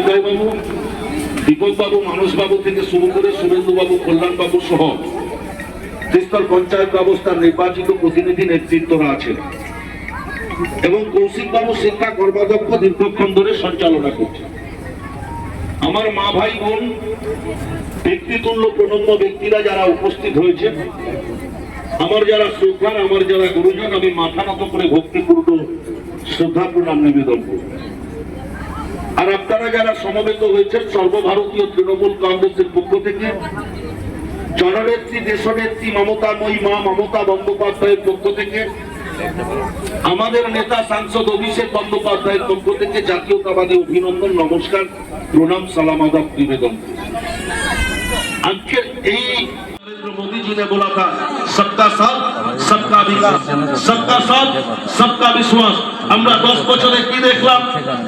বাবু, দীপক বাবু, মানস বাবু থেকে শুরু করে সুরেন্দ্র বাবু, কল্যাণ বাবু সহ ত্রিস্তর পঞ্চায়েত ব্যবস্থার নির্বাচিত প্রতিনিধি নেতৃত্বরা আছেন এবং কৌশিক বাবু শিক্ষা কর্মাধ্যক্ষ দীর্ঘক্ষণ ধরে সঞ্চালনা করছেন। আমার মা ভাই বোন, ব্যক্তিতুল্য প্রণম্য ব্যক্তিরা যারা উপস্থিত হয়েছেন, আমার যারা শ্রদ্ধার, আমার যারা গুরুজন, আমি মাথা নত করে ভক্তিপূর্ণ শ্রদ্ধা প্রণাম নিবেদন করি। আর আপনারা যারা সমবেত হয়েছেন সর্বভারতীয় তৃণমূল কংগ্রেসের পক্ষ থেকে, জননেত্রী দেশনেত্রী মমতাময়ী মা মমতা বন্দ্যোপাধ্যায়ের পক্ষ থেকে, আমাদের নেতা সাংসদ অভিষেক বন্দ্যোপাধ্যায়ের পক্ষ থেকে জাতীয়তাবাদী অভিনন্দন, নমস্কার, প্রণাম, সালাম, আদাব নিবেদন। আজকে এই मोदी जी ने बोला था सबका साथ सबका विकास, सबका साथ सबका विश्वास। আমরা 10 বছরে কি দেখলাম?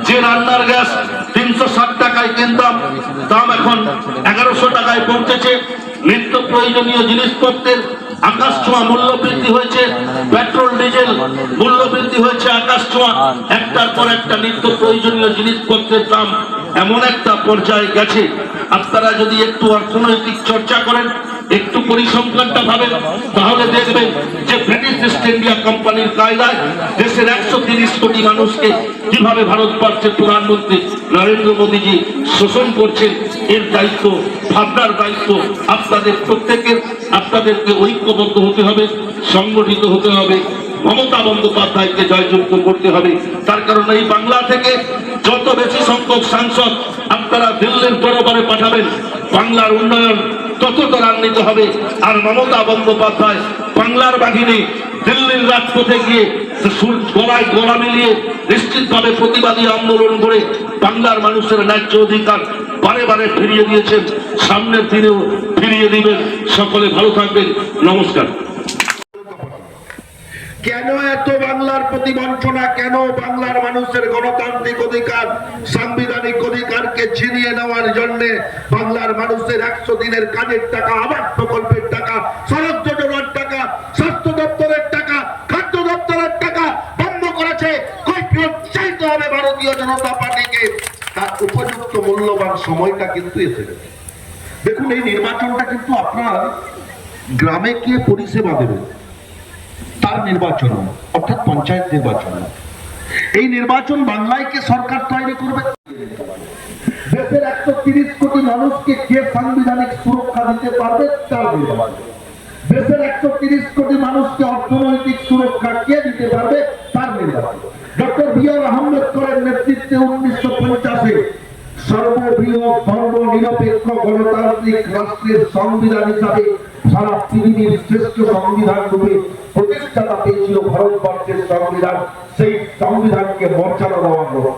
যে রান্নার গ্যাস 360 টাকায় কিনতাম, দাম এখন 1100 টাকায় পৌঁছেছে। নিত্য প্রয়োজনীয় জিনিসপত্রের আকাশ ছোঁয়া মূল্য বৃদ্ধি হয়েছে। পেট্রোল ডিজেল মূল্য বৃদ্ধি হয়েছে আকাশ ছোঁয়া। একটার পর একটা নিত্য প্রয়োজনীয় জিনিসপত্রের দাম এমন একটা পর্যায়ে গেছে, আপনারা যদি একটু অর্থনৈতিক চর্চা করেন, একটু পরিসংখ্যানটা ভাবেন, তাহলে দেখবেন যে ব্রিটিশ ইস্ট ইন্ডিয়া কোম্পানির কায়দায় দেশের 130 কোটি মানুষকে কিভাবে ভারতবর্ষের প্রধানমন্ত্রী নরেন্দ্র মোদীজি শোষণ করছেন। এর দায়িত্ব, ভাবনার দায়িত্ব আপনাদের প্রত্যেকের। আপনাদেরকে ঐক্যবদ্ধ হতে হবে, সংগঠিত হতে হবে, মমতা বন্দ্যোপাধ্যায়কে জয়যুক্ত করতে হবে। তার কারণে এই বাংলা থেকে যত বেশি সংখ্যক সাংসদ আপনারা দিল্লির দরবারে পাঠাবেন, বাংলার উন্নয়ন তত ত্বরান্বিত হবে। আর মমতা বন্দ্যোপাধ্যায় বাংলার বাহিনী দিল্লির রাজপথে গিয়ে গলায় গলা মিলিয়ে নিশ্চিতভাবে প্রতিবাদী আন্দোলন করে বাংলার মানুষের ন্যায্য অধিকার বারে বারে ফিরিয়ে দিয়েছেন, সামনের দিনেও ফিরিয়ে দিবেন। সকলে ভালো থাকবেন, নমস্কার। কেন এত বাংলার প্রতি বঞ্চনা? কেন বাংলার মানুষের গণতান্ত্রিক অধিকার, সাংবিধানিক অধিকারকে ছিনিয়ে নেওয়ার জন্য বাংলার মানুষের 100 দিনের কাজের টাকা, আবাস প্রকল্পের টাকা, সড়ক যোজনার টাকা, স্বাস্থ্য দপ্তরের টাকা, খাদ্য দপ্তরের টাকা বন্ধ করেছে? কৈফিয়ত চাইতে হবে ভারতীয় জনতা পার্টিকে। তার উপযুক্ত মূল্যবান সময়টা কিন্তু এসে গেছে। দেখুন, এই নির্বাচনটা কিন্তু আপনার গ্রামে গিয়ে পরিষেবা দেবে, তার নির্বাচন, অর্থাৎ পঞ্চায়েত নির্বাচন। এই নির্বাচন বাংলায় কে সরকার তৈরি করবে? দেশের 130 কোটি মানুষকে কে সাংবিধানিক সুরক্ষা দিতে পারবে? তার নির্বাচন। দেশের 130 কোটি মানুষকে অর্থনৈতিক সুরক্ষা কে দিতে পারবে? তার নির্বাচন। Doctor B.R.. আম্বেদকরের নেতৃত্বে 1950-এ সর্ববৃহৎ ধর্মনিরপেক্ষ গণতান্ত্রিক রাষ্ট্রের সংবিধান হিসাবে সারা পৃথিবীর শ্রেষ্ঠ সংবিধান রূপে প্রতিষ্ঠাতা পেয়েছিল ভারতবর্ষের সংবিধান। সেই সংবিধানকে মর্যাদা দেওয়া হলো।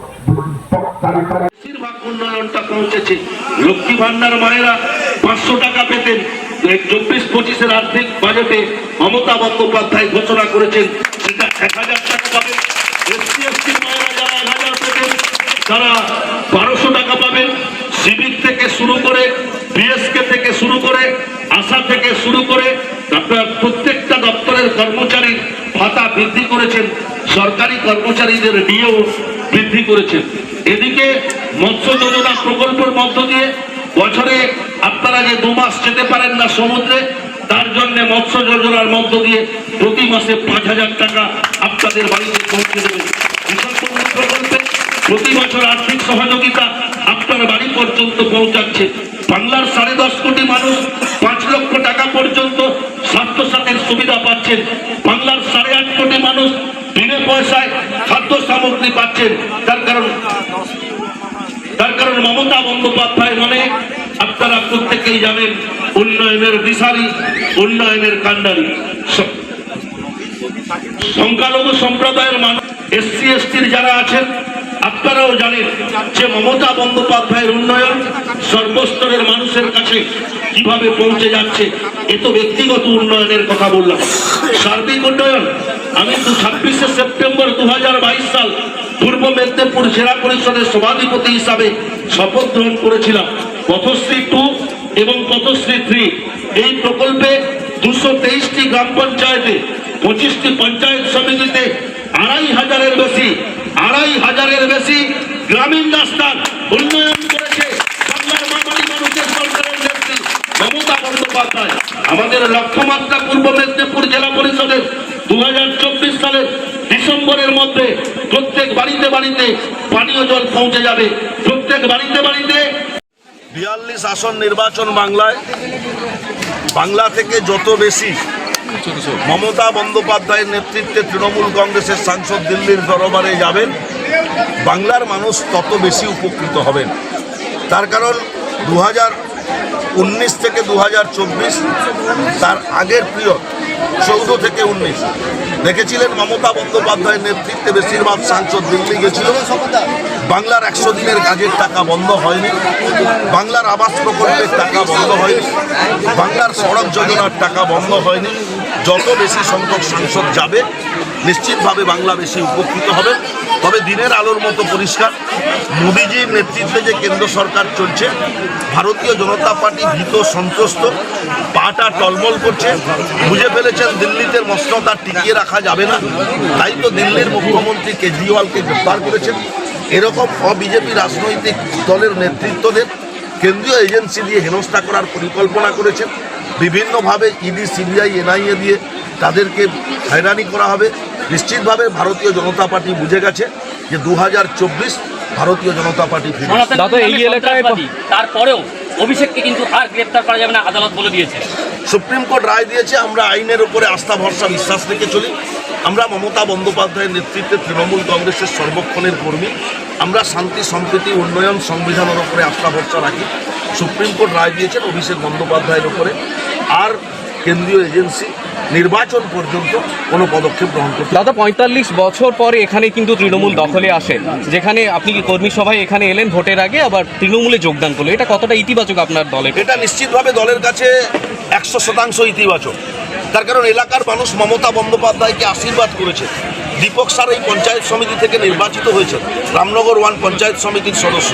বেশিরভাগ উন্নয়নটা পৌঁছেছে। লক্ষ্মী ভান্ডার মায়েরা 500 টাকা পেতেন, 24-25-এর আর্থিক বাজেটে মমতা বন্দ্যোপাধ্যায় ঘোষণা করেছেন সেটা 1000 টাকা পাবেন। এসসি মায়েরা যারা 1000 পেতেন তারা 1200 টাকা পাবেন। সিভিক থেকে শুরু করে, বিএসকে থেকে শুরু করে, আশা থেকে শুরু করে আপনার প্রত্যেকটা দপ্তরের কর্মচারীর ভাতা বৃদ্ধি করেছেন, সরকারি কর্মচারীদের ডিএও বৃদ্ধি করেছেন। এদিকে মৎস্য যোজনা প্রকল্পের মধ্য দিয়ে বছরে আপনারা যে 2 মাস যেতে পারেন না সমুদ্রে, তার জন্য মৎস্য যোজনার মধ্য দিয়ে প্রতি মাসে 5000 টাকা আপনাদের বাড়িতে পৌঁছে দেবেন। প্রকল্পে প্রতি বছর আর্থিক সহযোগিতা আপনার বাড়ি পর্যন্ত পৌঁছাচ্ছে। বাংলার 10.5 কোটি মানুষ 5 লক্ষ টাকা পর্যন্ত স্বাস্থ্যসাথীর সুবিধা পাচ্ছেন। বাংলার 8.5 কোটি মানুষ বিনা পয়সায় খাদ্য সামগ্রী পাচ্ছেন। তার কারণ মমতা বন্দ্যোপাধ্যায় মানে আপনারা প্রত্যেকেই জানেন উন্নয়নের দিশারি, উন্নয়নের কান্ডারি। সংখ্যালঘু সম্প্রদায়ের মানুষ, এসসি এসটির যারা আছেন, আপনারাও জানেন যে মমতা বন্দ্যোপাধ্যায়ের উন্নয়ন সর্বস্তরের মানুষের কাছে কিভাবে পৌঁছে যাচ্ছে। এ তো ব্যক্তিগত উন্নয়নের কথা বললাম। সার্বিক উন্নয়ন, আমি 26শে সেপ্টেম্বর 2022 সাল পূর্ব মেদিনীপুর জেলা পরিষদের সভাধিপতি হিসাবে শপথ গ্রহণ করেছিলাম। পথশ্রী 2 এবং পথশ্রী 3 এই প্রকল্পে 223টি গ্রাম পঞ্চায়েতে, 25টি পঞ্চায়েত সমিতিতে 2500-এর বেশি গ্রামীণ রাস্তার উন্নয়ন আমাদের লক্ষ্যমাত্রা পূর্ব মেদিনীপুর জেলা পরিষদের 2024 সালের ডিসেম্বরের মধ্যে প্রত্যেক বাড়িতে বাড়িতে পানীয় জল পৌঁছে যাবে। প্রত্যেক বাড়িতে বাড়িতে 42 আসন নির্বাচন বাংলায়। বাংলা থেকে যত বেশি মমতা বন্দ্যোপাধ্যায়ের নেতৃত্বে তৃণমূল কংগ্রেসের সাংসদ দিল্লির দরবারে যাবেন, বাংলার মানুষ তত বেশি উপকৃত হবেন। তার কারণ 2019 থেকে 2024 তার আগের পিরিয়ড 14 থেকে 19 দেখেছিলেন মমতা বন্দ্যোপাধ্যায়ের নেতৃত্বে বেশিরভাগ সাংসদ দিল্লি গেছিল। বাংলার 100 দিনের কাজের টাকা বন্ধ হয়নি, বাংলার আবাস প্রকল্পের টাকা বন্ধ হয়নি, বাংলার সড়ক যোজনার টাকা বন্ধ হয়নি। যত বেশি সংখ্যক সাংসদ যাবে নিশ্চিতভাবে বাংলা বেশি উপকৃত হবে। তবে দিনের আলোর মতো পরিষ্কার, মোদিজির নেতৃত্বে যে কেন্দ্র সরকার চলছে, ভারতীয় জনতা পার্টি ভীত সন্ত্রস্ত, পাটা টলমল করছে। বুঝে ফেলেছেন দিল্লিতে মসনদ আর টিকিয়ে রাখা যাবে না, তাই তো দিল্লির মুখ্যমন্ত্রী কেজরিওয়ালকে গ্রেফতার করেছেন। এরকম অবিজেপি রাজনৈতিক দলের নেতৃত্বদের কেন্দ্রীয় এজেন্সি দিয়ে হেনস্থা করার পরিকল্পনা করেছেন। বিভিন্নভাবে ইডি, সিবিআই, এনআইএ দিয়ে তাদেরকে হয়রানি করা হবে। নিশ্চিতভাবে ভারতীয় জনতা পার্টি বুঝে গেছে যে 2024 ভারতীয় জনতা পার্টি ফিরে। এই এলাকায় তারপরেও অভিষেককে কিন্তু আর গ্রেপ্তার করা যাবে না, আদালত বলে দিয়েছে। সুপ্রিম কোর্ট রায় দিয়েছে। আমরা আইনের উপরে আস্থা ভরসা বিশ্বাস রেখে চলি। আমরা মমতা বন্দ্যোপাধ্যায়ের নেতৃত্বে তৃণমূল কংগ্রেসের সর্বক্ষণের কর্মী। আমরা শান্তি, সম্প্রীতি, উন্নয়ন, সংবিধানের উপরে আস্থা ভরসা রাখি। সুপ্রিম কোর্ট রায় দিয়েছেন অভিষেক বন্দ্যোপাধ্যায়ের উপরে আর কেন্দ্রীয় এজেন্সি নির্বাচন পর্যন্ত কোনো পদক্ষেপ গ্রহণ করতে। দাদা 45 বছর পরে এখানে কিন্তু তৃণমূল দখলে আসে, যেখানে আপনি কি কর্মী সভায় এখানে এলেন ভোটের আগে, আবার তৃণমূলে যোগদান করলো, এটা কতটা ইতিবাচক আপনার দলে? এটা নিশ্চিতভাবে দলের কাছে 100% ইতিবাচক। তার কারণ এলাকার মানুষ মমতা বন্দ্যোপাধ্যায়কে আশীর্বাদ করেছে। দীপক স্যার এই পঞ্চায়েত সমিতি থেকে নির্বাচিত হয়েছেন, রামনগর 1 পঞ্চায়েত সমিতির সদস্য।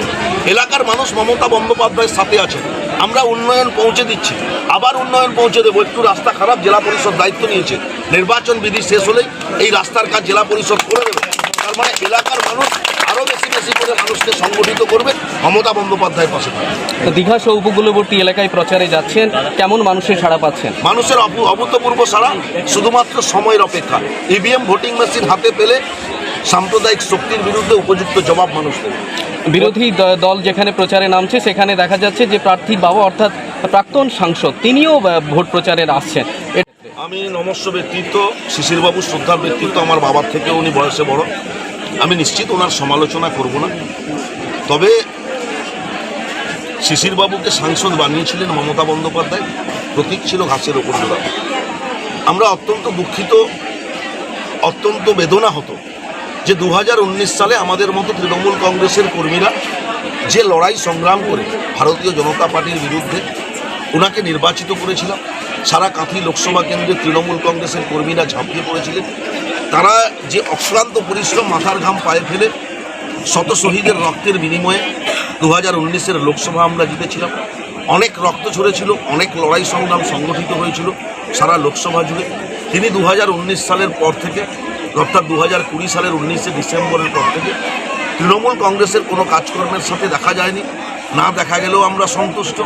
এলাকার মানুষ মমতা বন্দ্যোপাধ্যায়ের সাথে আছে। আমরা উন্নয়ন পৌঁছে দিচ্ছি, আবার উন্নয়ন পৌঁছে দেবো। একটু রাস্তা খারাপ, জেলা পরিষদ দায়িত্ব নিয়েছে। নির্বাচন বিধি শেষ হলেই এই রাস্তার কাজ জেলা পরিষদ করে দেবে। তার মানে এলাকার মানুষ আরও বেশি বেশি করে মানুষকে সংগঠিত করবে, মমতা বন্দ্যোপাধ্যায়ের পাশে থাকবে। দীঘা সহ উপকূলবর্তী এলাকায় প্রচারে যাচ্ছেন, কেমন মানুষের সাড়া পাচ্ছেন? মানুষের অভূতপূর্ব সাড়া, শুধুমাত্র সময়ের অপেক্ষা। ইভিএম ভোটিং মেশিন হাতে পেলে সাম্প্রদায়িক শক্তির বিরুদ্ধে উপযুক্ত জবাব মানুষ দেবে। বিরোধী দল যেখানে প্রচারে নামছে সেখানে দেখা যাচ্ছে যে প্রার্থীর বাবা অর্থাৎ প্রাক্তন সাংসদ তিনিও ভোট প্রচারে আসছেন। আমি নমস্য ব্যক্তিত্ব, শিশিরবাবু শ্রদ্ধার ব্যক্তিত্ব, আমার বাবার থেকে উনি বয়সে বড়। আমি নিশ্চিত ওনার সমালোচনা করব না। তবে শিশিরবাবুকে সাংসদ বানিয়েছিলেন মমতা বন্দ্যোপাধ্যায়, প্রতীক ছিল ঘাসের ওপর জোড়া। আমরা অত্যন্ত দুঃখিত, অত্যন্ত বেদনা হতো যে 2019 সালে আমাদের মতো তৃণমূল কংগ্রেসের কর্মীরা যে লড়াই সংগ্রাম করে ভারতীয় জনতা পার্টির বিরুদ্ধে ওনাকে নির্বাচিত করেছিলাম। সারা কাঁথি লোকসভা কেন্দ্রে তৃণমূল কংগ্রেসের কর্মীরা ঝাঁপিয়ে পড়েছিলেন। তারা যে অক্লান্ত পরিশ্রম, মাথার ঘাম পায়ে ফেলে শত শহীদের রক্তের বিনিময়ে 2019-এর লোকসভা আমরা জিতেছিলাম। অনেক রক্ত ঝরেছিল, অনেক লড়াই সংগ্রাম সংগঠিত হয়েছিল সারা লোকসভা জুড়ে। তিনি 2019 সালের পর থেকে, অর্থাৎ 2020 সালের 19শে ডিসেম্বরের পর থেকে তৃণমূল কংগ্রেসের কোনো কাজকর্মের সাথে দেখা যায়নি। না দেখা গেলেও আমরা সন্তুষ্ট।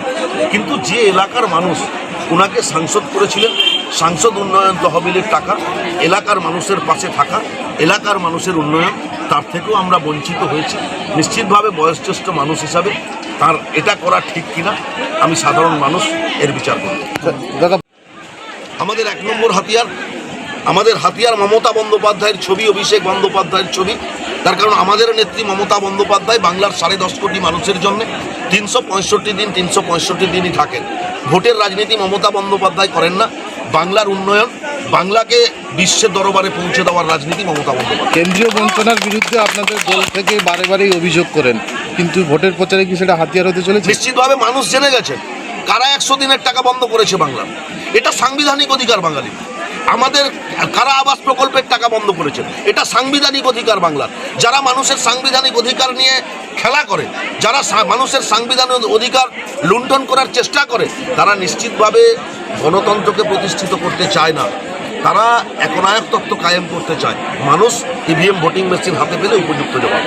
কিন্তু যে এলাকার মানুষ ওনাকে সাংসদ করেছিলেন, সাংসদ উন্নয়ন তহবিলের টাকা, এলাকার মানুষের পাশে থাকা, এলাকার মানুষের উন্নয়ন, তার থেকেও আমরা বঞ্চিত হয়েছি। নিশ্চিতভাবে বয়োজ্যেষ্ঠ মানুষ হিসাবে তার এটা করা ঠিক কিনা আমি সাধারণ মানুষ এর বিচার করি। আমাদের 1 নম্বর হাতিয়ার, আমাদের হাতিয়ার মমতা বন্দ্যোপাধ্যায়ের ছবি, অভিষেক বন্দ্যোপাধ্যায়ের ছবি। তার কারণ আমাদের নেত্রী মমতা বন্দ্যোপাধ্যায় বাংলার 10.5 কোটি মানুষের জন্য 365 দিনই থাকেন। ভোটের রাজনীতি মমতা বন্দ্যোপাধ্যায় করেন না। বাংলার উন্নয়ন, বাংলাকে বিশ্বের দরবারে পৌঁছে দেওয়ার রাজনীতি মমতা বন্দ্যোপাধ্যায়। কেন্দ্রীয় বঞ্চনার বিরুদ্ধে আপনাদের দল থেকে বারেই অভিযোগ করেন, কিন্তু ভোটের প্রচারে কি সেটা হাতিয়ার হতে চলেছে? নিশ্চিতভাবে মানুষ জেনে গেছে কারা 100 দিনের টাকা বন্ধ করেছে বাংলার। এটা সাংবিধানিক অধিকার বাঙালি। আমাদের কারা আবাস প্রকল্পের টাকা বন্ধ করেছে, এটা সাংবিধানিক অধিকার বাংলার। যারা মানুষের সাংবিধানিক অধিকার নিয়ে খেলা করে, যারা মানুষের সাংবিধানিক অধিকার লুণ্ঠন করার চেষ্টা করে, তারা নিশ্চিতভাবে গণতন্ত্রকে প্রতিষ্ঠিত করতে চায় না। তারা একনায়কতন্ত্র কায়েম করতে চায়। মানুষ ইভিএম ভোটিং মেশিন হাতে পেলে উপযুক্ত জবাব।